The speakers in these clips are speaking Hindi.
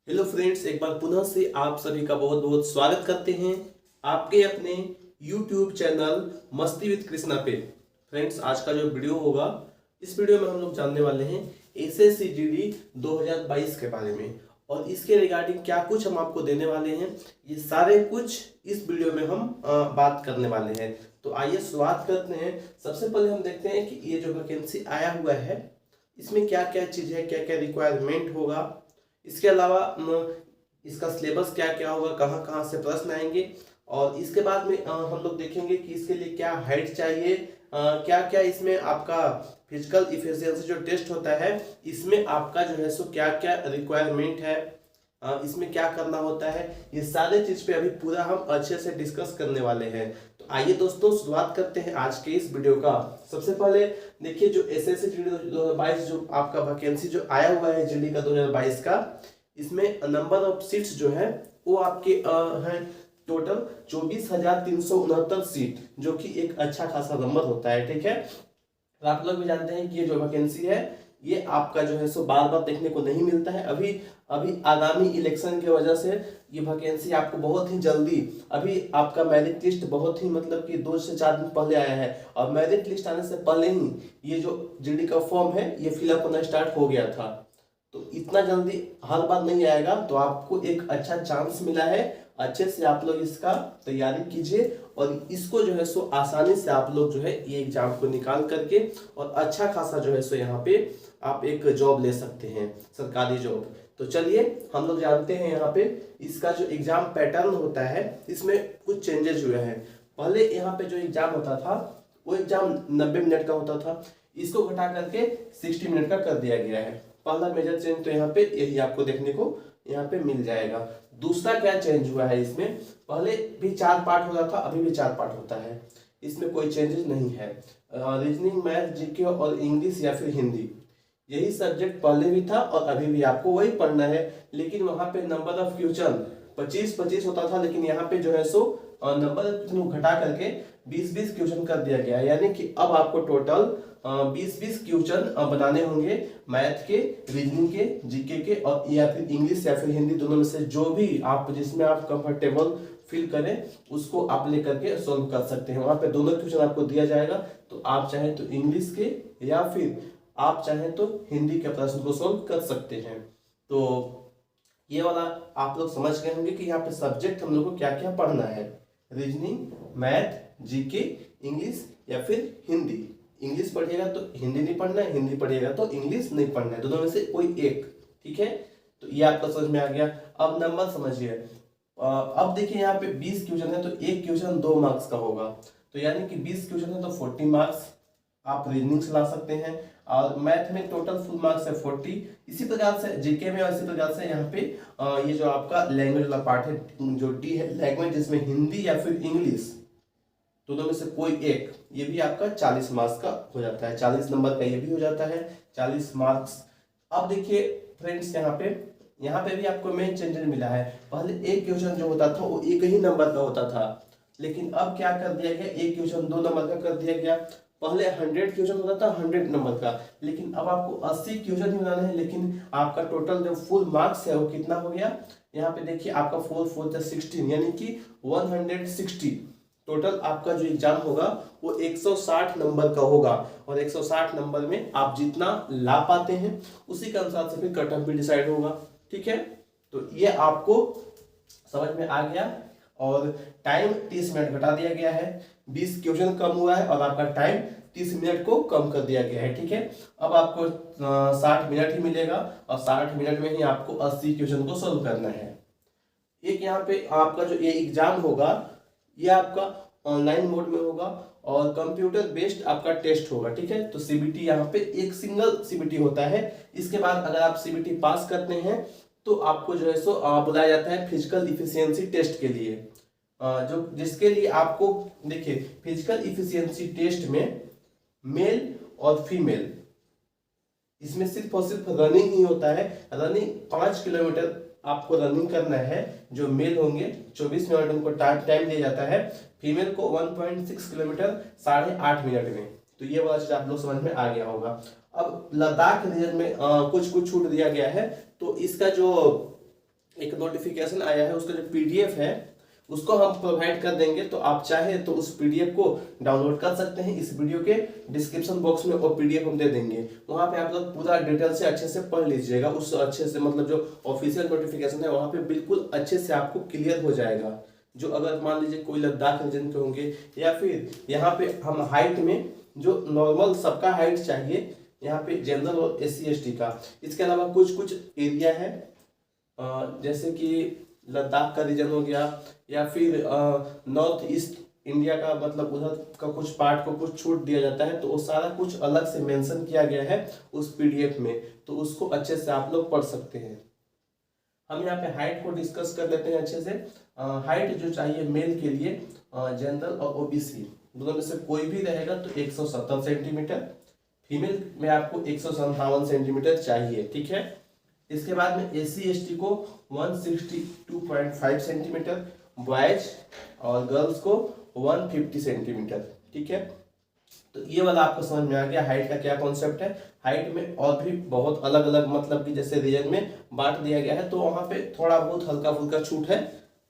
हेलो फ्रेंड्स, एक बार पुनः से आप सभी का बहुत बहुत स्वागत करते हैं आपके अपने यूट्यूब चैनल मस्ती विद कृष्णा पे। फ्रेंड्स, आज का जो वीडियो होगा, इस वीडियो में हम लोग जानने वाले हैं एसएससी जीडी 2022 के बारे में और इसके रिगार्डिंग क्या कुछ हम आपको देने वाले हैं। ये सारे कुछ इस वीडियो में हम बात करने वाले हैं। तो आइए शुरुआत करते हैं। सबसे पहले हम देखते हैं कि ये जो वैकेंसी आया हुआ है इसमें क्या क्या चीज़ है, क्या क्या रिक्वायरमेंट होगा। इसके अलावा इसका सिलेबस क्या क्या होगा, कहाँ कहाँ से प्रश्न आएंगे और इसके बाद में हम लोग देखेंगे कि इसके लिए क्या हाइट चाहिए, क्या क्या इसमें आपका फिजिकल इफिशियंसी जो टेस्ट होता है इसमें आपका जो है सो क्या क्या रिक्वायरमेंट है, इसमें क्या करना होता है। ये सारे चीज पे अभी पूरा हम अच्छे से डिस्कस करने वाले हैं। तो आइए दोस्तों शुरुआत करते हैं आज के इस वीडियो का। सबसे पहले देखिए, जो एसएससी जीडी 2022 जो आपका वैकेंसी जो आया हुआ है जीडी का 2022 का, इसमें नंबर ऑफ सीट्स जो है वो आपके है टोटल 24,369 सीट, जो कि एक अच्छा खासा नंबर होता है। ठीक है, तो आप लोग भी जानते हैं कि ये जो वैकेंसी है ये आपका जो है सो बार बार देखने को नहीं मिलता है। अभी अभी आगामी इलेक्शन की वजह से ये वैकेंसी आपको बहुत ही जल्दी, अभी आपका मेरिट लिस्ट बहुत ही मतलब कि 2 से 4 दिन पहले आया है और मेरिट लिस्ट आने से पहले ही ये जो जीडी का फॉर्म है ये फिलअप होना स्टार्ट हो गया था। तो इतना जल्दी हर बार नहीं आएगा, तो आपको एक अच्छा चांस मिला है। अच्छे से आप लोग इसका तैयारी कीजिए और इसको जो है सो आसानी से आप लोग जो है ये एग्जाम को निकाल करके और अच्छा खासा जो है सो यहाँ पे आप एक जॉब ले सकते हैं, सरकारी जॉब। तो चलिए हम लोग जानते हैं यहाँ पे इसका जो एग्जाम पैटर्न होता है इसमें कुछ चेंजेस हुए हैं। पहले यहाँ पे जो एग्जाम होता था वो एग्जाम 90 मिनट का होता था, इसको घटा करके 60 मिनट का कर दिया गया है। पहला मेजर चेंज तो यहाँ पे यही आपको देखने को यहाँ पे मिल जाएगा। दूसरा क्या चेंज हुआ है, इसमें पहले भी 4 पार्ट होता था, अभी भी 4 पार्ट होता है, इसमें कोई चेंजेस नहीं है। रीजनिंग, मैथ, जीके और इंग्लिश या फिर हिंदी, यही सब्जेक्ट पहले भी था और अभी भी आपको वही पढ़ना है। लेकिन वहां पे नंबर ऑफ क्वेश्चन 25-25 होता था, लेकिन यहाँ पे जो है सो नंबर ऑफ क्वेश्चन घटा करके 20-20 क्वेश्चन कर दिया गया है। यानी कि अब आपको टोटल 20-20 क्वेश्चन बनाने होंगे, मैथ के, रीजनिंग के, जीके के और या फिर इंग्लिश या फिर हिंदी, दोनों में से जो भी आप जिसमें आप कंफर्टेबल फील करें उसको आप लेकर के सॉल्व कर सकते हैं। वहां पे दोनों क्वेश्चन आपको दिया जाएगा, तो आप चाहें तो इंग्लिश के या फिर आप चाहें तो हिंदी के प्रश्न को सॉल्व कर सकते हैं। तो ये वाला आप लोग समझ गए होंगे कि यहाँ पे सब्जेक्ट हम लोग को क्या क्या पढ़ना है। रीजनिंग, मैथ, जीके, इंग्लिश या फिर हिंदी। इंग्लिश पढ़िएगा तो हिंदी नहीं पढ़ना है, हिंदी पढ़िएगा तो इंग्लिश नहीं पढ़ना है, दोनों में से कोई एक। ठीक है, तो ये आपका समझ में आ गया। अब नंबर समझिए। अब देखिए यहाँ पे 20 क्वेश्चन है तो एक क्वेश्चन 2 मार्क्स का होगा, तो यानी कि 20 क्वेश्चन है तो 40 मार्क्स आप रीजनिंग से ला सकते हैं और मैथ में टोटल फुल मार्क्स है 40। इसी प्रकार से जीके में और इसी प्रकार से यहाँ पे ये जो आपका लैंग्वेज वाला पार्ट है जो डी है लैंग्वेज, जिसमें हिंदी या फिर इंग्लिश दोनों में से कोई एक, ये भी आपका 40 मार्क्स का हो जाता है। 40 नंबर का ये भी हो जाता है 40 मार्क्स। अब देखिए फ्रेंड्स, यहाँ पे भी आपको मेन चेंजेस मिला है। पहले एक क्वेश्चन जो होता था वो एक ही नंबर का होता था, लेकिन अब क्या कर दिया गया, एक क्वेश्चन 2 नंबर का कर दिया गया। पहले 100 क्वेश्चन होता था 100 नंबर का, लेकिन अब आपको 80 क्वेश्चन ही बनाने हैं। लेकिन आपका टोटल जो फुल मार्क्स है वो कितना हो गया, यहाँ पे देखिए आपका 4 4 16 यानी कि 160। टोटल आपका जो एग्जाम होगा वो 160 नंबर का होगा और 160 नंबर में आप जितना ला पाते हैं उसी के अनुसार से फिर कट ऑफ भी डिसाइड होगा। ठीक है, तो ये आपको समझ में आ गया और टाइम 30 मिनट घटा दिया गया है। 20 क्वेश्चन कम हुआ है और आपका टाइम 30 मिनट को कम कर दिया गया है। ठीक है, अब आपको 60 मिनट ही मिलेगा और 60 मिनट में ही आपको 80 क्वेश्चन को सोल्व करना है। एक यहाँ पे आपका जो ये एग्जाम होगा ये आपका ऑनलाइन मोड में होगा और कंप्यूटर बेस्ड आपका टेस्ट होगा। ठीक है, तो सीबीटी यहाँ पे एक सिंगल सीबीटी होता है। इसके बाद अगर आप सीबीटी पास करते हैं तो आपको जो है सो बुलाया जाता है फिजिकल इफिशियंसी टेस्ट के लिए, जो जिसके लिए आपको देखिए फिजिकल इफिशियंसी टेस्ट में मेल और फीमेल, इसमें सिर्फ और सिर्फ रनिंग ही होता है। रनिंग 5 किलोमीटर आपको रनिंग करना है। जो मेल होंगे 24 मिनट उनको टाइम दिया जाता है, फीमेल को 1.6 किलोमीटर 8.5 मिनट में। तो ये वाला चीज आप लोग समझ में आ गया होगा। अब लद्दाख रीजन में कुछ छूट दिया गया है, तो इसका जो एक नोटिफिकेशन आया है, उसका जो पीडीएफ है उसको हम प्रोवाइड कर देंगे। तो आप चाहे तो उस पीडीएफ को डाउनलोड कर सकते हैं, इस वीडियो के डिस्क्रिप्शन बॉक्स में और पीडीएफ हम दे देंगे। वहां पे आप लोग पूरा डिटेल से अच्छे से पढ़ लीजिएगा, उस अच्छे से मतलब जो ऑफिशियल नोटिफिकेशन है वहां पे बिल्कुल अच्छे से आपको क्लियर हो जाएगा। जो अगर मान लीजिए कोई लद्दाख रीजन के होंगे, या फिर यहाँ पे हम हाइट में जो नॉर्मल सबका हाइट चाहिए, यहाँ पे जनरल और SC ST का, इसके अलावा कुछ कुछ एरिया है जैसे कि लद्दाख का रीजन हो गया, या फिर नॉर्थ ईस्ट इंडिया का, मतलब उधर का कुछ पार्ट को कुछ छूट दिया जाता है, तो वो सारा कुछ अलग से मेंशन किया गया है उस पीडीएफ में, तो उसको अच्छे से आप लोग पढ़ सकते हैं। हम यहाँ पे हाइट को डिस्कस कर लेते हैं अच्छे से। हाइट जो चाहिए मेल के लिए, जनरल और ओबीसी दोनों में से कोई भी रहेगा तो 170 सेंटीमीटर, फीमेल में आपको 157 सेंटीमीटर चाहिए, ठीक है। इसके बाद में SC ST को 162.5 सेंटीमीटर, बॉयज और गर्ल्स को 150 सेंटीमीटर, ठीक है। तो ये वाला आपको समझ में आ गया हाइट का क्या कॉन्सेप्ट है। हाइट में और भी बहुत अलग अलग मतलब कि जैसे रीजन में बांट दिया गया है, तो वहां पे थोड़ा बहुत हल्का फुल्का छूट है,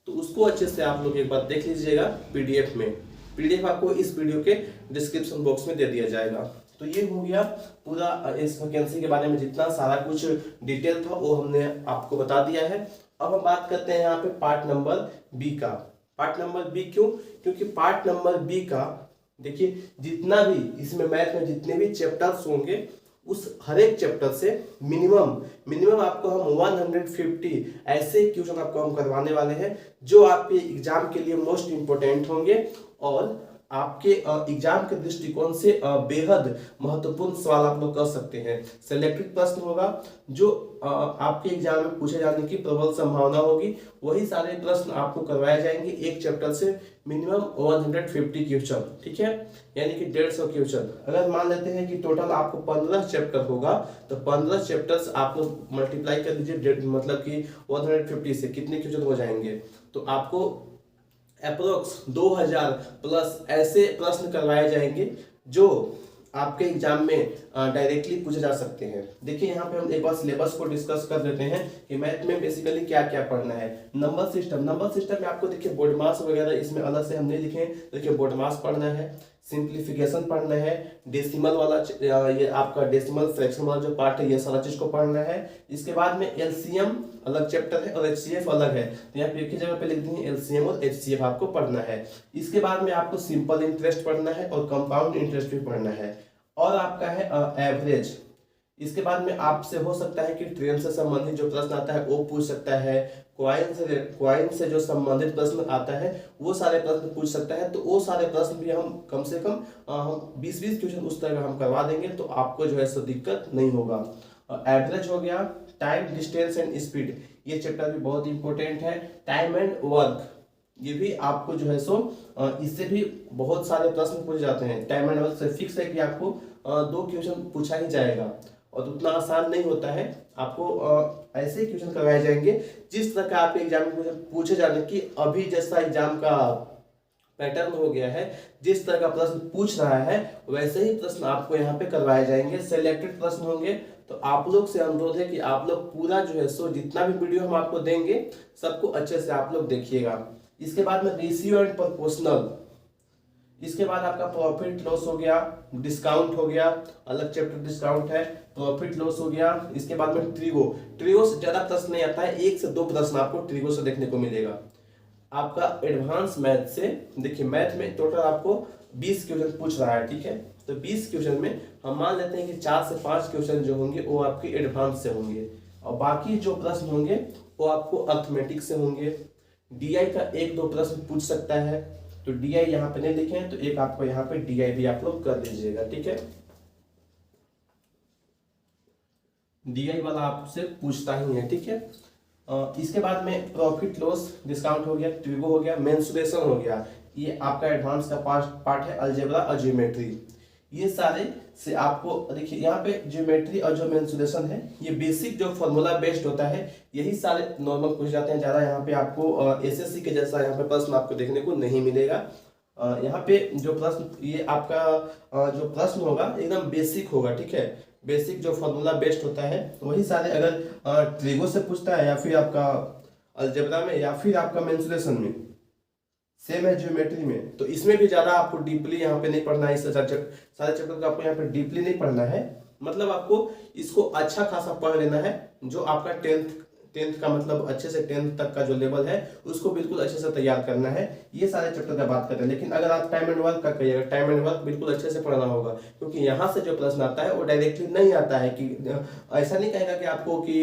तो उसको अच्छे से आप लोग एक बार देख लीजिएगा पीडीएफ में। पीडीएफ आपको इस वीडियो के डिस्क्रिप्शन बॉक्स में दे दिया जाएगा। तो ये हो गया पूरा इस वैकेंसी के बारे में, जितना सारा कुछ डिटेल था वो हमने आपको बता दिया है। अब हम बात करते हैं यहाँ पे पार्ट नंबर बी का। पार्ट नंबर बी क्यों? क्योंकि पार्ट नंबर बी का देखिए, जितना भी इसमें मैथ में जितने भी चैप्टर्स होंगे, उस हर एक चैप्टर से मिनिमम आपको हम 150 ऐसे क्वेश्चन आपको हम करवाने वाले हैं जो आपके एग्जाम के लिए मोस्ट इंपोर्टेंट होंगे और आपके एग्जाम के दृष्टिकोण से बेहद महत्वपूर्ण सवाल आप लोग कर सकते हैं। सिलेक्टेड प्रश्न होगा जो आपके एग्जाम में पूछे जाने की प्रबल संभावना होगी, वही सारे प्रश्न आपको करवाए जाएंगे एक चैप्टर से मिनिमम 150 क्वेश्चन, ठीक है, यानी कि 150 क्वेश्चन। अगर मान लेते हैं कि टोटल आपको 15 चैप्टर होगा, तो 15 चैप्टर्स आप लोग मल्टीप्लाई कर लीजिए, मतलब कि 150 से कितने क्वेश्चन हो जाएंगे, तो आपको अप्रोक्स 2000 प्लस ऐसे प्रश्न करवाए जाएंगे जो आपके एग्जाम में डायरेक्टली पूछे जा सकते हैं। देखिए यहाँ पे हम एक बार सिलेबस को डिस्कस कर लेते हैं कि मैथ में बेसिकली क्या क्या पढ़ना है। नंबर सिस्टम में आपको देखिए बोर्ड मास वगैरह इसमें अलग से हमने लिखे हैं। देखिए बोर्ड मास पढ़ना है, सिंप्लीफिकेशन पढ़ना है, डेसिमल वाला ये आपका डेसिमल फ्रैक्शन वाला जो पार्ट है ये सारा चीज को पढ़ना है। इसके बाद में एलसीएम अलग चैप्टर है और एचसीएफ अलग है, तो यहाँ पे एक ही जगह पे लिख दी है एलसीएम और एचसीएफ आपको पढ़ना है। इसके बाद में आपको सिंपल इंटरेस्ट पढ़ना है और कंपाउंड इंटरेस्ट भी पढ़ना है, और आपका है एवरेज। इसके बाद में आपसे हो सकता है कि ट्रेन से संबंधित जो प्रश्न आता है वो पूछ सकता है, क्वाइन से जो संबंधित प्रश्न आता है वो सारे प्रश्न पूछ सकता है। तो वो सारे प्रश्न भी हम कम से कम हम 20-20 क्वेश्चन उस तरह हम करवा देंगे, तो आपको जो है सो दिक्कत नहीं होगा। एवरेज हो गया, टाइम, डिस्टेंस एंड स्पीड, ये चैप्टर भी बहुत इंपॉर्टेंट है। टाइम एंड वर्क, ये भी आपको जो है सो इससे भी बहुत सारे प्रश्न पूछे जाते हैं। टाइम एंड वर्क से फिक्स है कि आपको 2 क्वेश्चन पूछा ही जाएगा, और उतना आसान नहीं होता है। आपको ऐसे ही क्वेश्चन करवाए जाएंगे जिस तरह का आपके एग्जाम में पूछे जाने की अभी जैसा एग्जाम का पैटर्न हो गया है, जिस तरह का प्रश्न पूछ रहा है वैसे ही प्रश्न आपको यहाँ पे करवाए जाएंगे। सिलेक्टेड प्रश्न होंगे, तो आप लोग से अनुरोध है कि आप लोग पूरा जो है सो जितना भी वीडियो हम आपको देंगे सबको अच्छे से आप लोग देखिएगा। इसके बाद में रेशियो एंड प्रोपोर्शनल, इसके बाद आपका प्रॉफिट लॉस हो गया, डिस्काउंट हो गया, अलग चैप्टर डिस्काउंट है, प्रॉफिट लॉस हो गया। इसके बाद में ट्रिगो से ज्यादा प्रश्न नहीं आता है, 1 से 2 प्रश्न आपको ट्रिगो से देखने को मिलेगा। आपका एडवांस मैथ से देखिए, मैथ में टोटल आपको 20 क्वेश्चन पूछ रहा है, ठीक है। तो 20 क्वेश्चन में हम मान लेते हैं कि 4 से 5 क्वेश्चन जो होंगे वो आपके एडवांस से होंगे, और बाकी जो प्रश्न होंगे वो आपको अर्थमेटिक से होंगे। डीआई का 1-2 प्रश्न पूछ सकता है, तो डीआई यहाँ पे नहीं लिखे हैं, तो एक आपको यहाँ पे डीआई भी आप लोग कर लीजिएगा, ठीक है। डीआई वाला आपसे पूछता ही है, ठीक है। इसके बाद में प्रॉफिट लॉस, डिस्काउंट हो गया, ट्रिगो हो गया, मेंसुरेशन हो गया, ये आपका एडवांस का पार्ट है, अलजेब्रा और ज्योमेट्री। ये सारे से आपको देखिए यहाँ पे ज्योमेट्री और जो मेंसुरेशन है ये बेसिक जो फॉर्मूला बेस्ड होता है, यही सारे नॉर्मल पूछ जाते हैं। ज़्यादा यहाँ पे आपको एसएससी के जैसा यहाँ पे प्रश्न आपको देखने को नहीं मिलेगा। यहाँ पे जो प्रश्न ये आपका जो प्रश्न होगा एकदम बेसिक होगा, ठीक है। बेसिक जो फॉर्मूला बेस्ड होता है वही सारे, अगर ट्रिगो से पूछता है या फिर आपका अलजेब्रा में या फिर आपका मेंसुरेशन में, सेम है ज्योमेट्री में। तो इसमें भी ज़्यादा आपको डीपली यहाँ पे नहीं पढ़ना है, इस सारे चैप्टर को आपको यहाँ पे डीपली नहीं पढ़ना है। मतलब आपको इसको अच्छा खासा पढ़ लेना है। जो आपका टेंथ का मतलब अच्छे से 10th तक का जो लेवल है उसको बिल्कुल अच्छे से तैयार करना है। ये सारे चैप्टर का बात करते हैं। लेकिन अगर आप टाइम एंड वर्क का करिएगा, टाइम एंड वर्क बिल्कुल अच्छे से पढ़ना होगा, क्योंकि यहाँ से जो प्रश्न आता है वो डायरेक्टली नहीं आता है कि ऐसा नहीं कहेगा कि आपको कि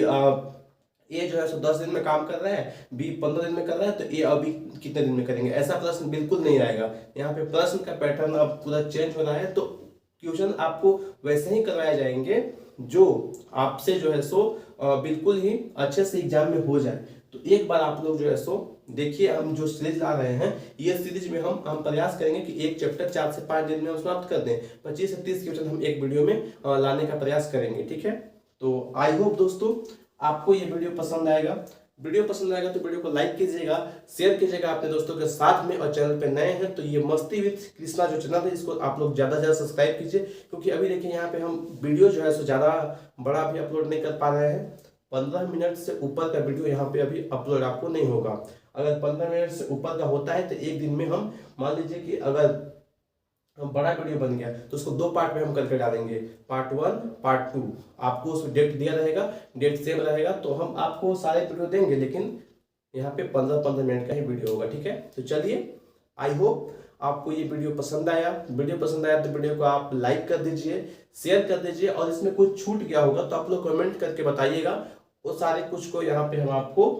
ए जो है सो 10 दिन में काम कर रहा है, बी 15 दिन में कर रहा है, तो ए अभी कितने दिन में करेंगे, ऐसा प्रश्न बिल्कुल नहीं आएगा। यहाँ पे प्रश्न का पैटर्न अब पूरा चेंज हो रहा है। तो क्वेश्चन आपको वैसे ही करवाए जाएंगे जो आपसे जो है सो बिल्कुल ही अच्छे से एग्जाम में हो जाए। तो एक बार आप लोग जो है सो देखिए, हम जो सीरीज ला रहे हैं ये सीरीज में हम प्रयास करेंगे कि एक चैप्टर 4 से 5 दिन में हम समाप्त कर दें। 25 से 30 क्वेश्चन हम एक वीडियो में लाने का प्रयास करेंगे, ठीक है। तो आई होप दोस्तों आपको ये वीडियो पसंद आएगा। वीडियो पसंद आएगा तो वीडियो को लाइक कीजिएगा, शेयर कीजिएगा अपने दोस्तों के साथ में, और चैनल पे नए हैं तो ये मस्ती विद कृष्णा जो चैनल है इसको आप लोग ज़्यादा से ज़्यादा सब्सक्राइब कीजिए। क्योंकि अभी देखिए यहाँ पे हम वीडियो जो है सो ज़्यादा बड़ा भी अपलोड नहीं कर पा रहे हैं। 15 मिनट से ऊपर का वीडियो यहाँ पे अभी अपलोड आपको नहीं होगा। अगर 15 मिनट से ऊपर का होता है तो एक दिन में हम मान लीजिए कि अगर बड़ा वीडियो बन गया तो उसको 2 पार्ट में हम करके डालेंगे, पार्ट 1 पार्ट 2। आपको उसमें डेट दिया रहेगा, डेट सेम रहेगा, तो हम आपको सारे वीडियो देंगे, लेकिन यहाँ पे 15-15 मिनट का ही वीडियो होगा, ठीक है। तो चलिए, आई होप आपको ये वीडियो पसंद आया। वीडियो पसंद आया तो वीडियो को आप लाइक कर दीजिए, शेयर कर दीजिए, और इसमें कुछ छूट गया होगा तो आप लोग कमेंट करके बताइएगा। वो सारे कुछ को यहाँ पे हम आपको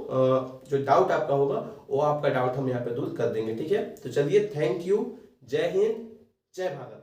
जो डाउट आपका होगा वो आपका डाउट हम यहाँ पे दूर कर देंगे, ठीक है। तो चलिए, थैंक यू, जय हिंद, जय भारत।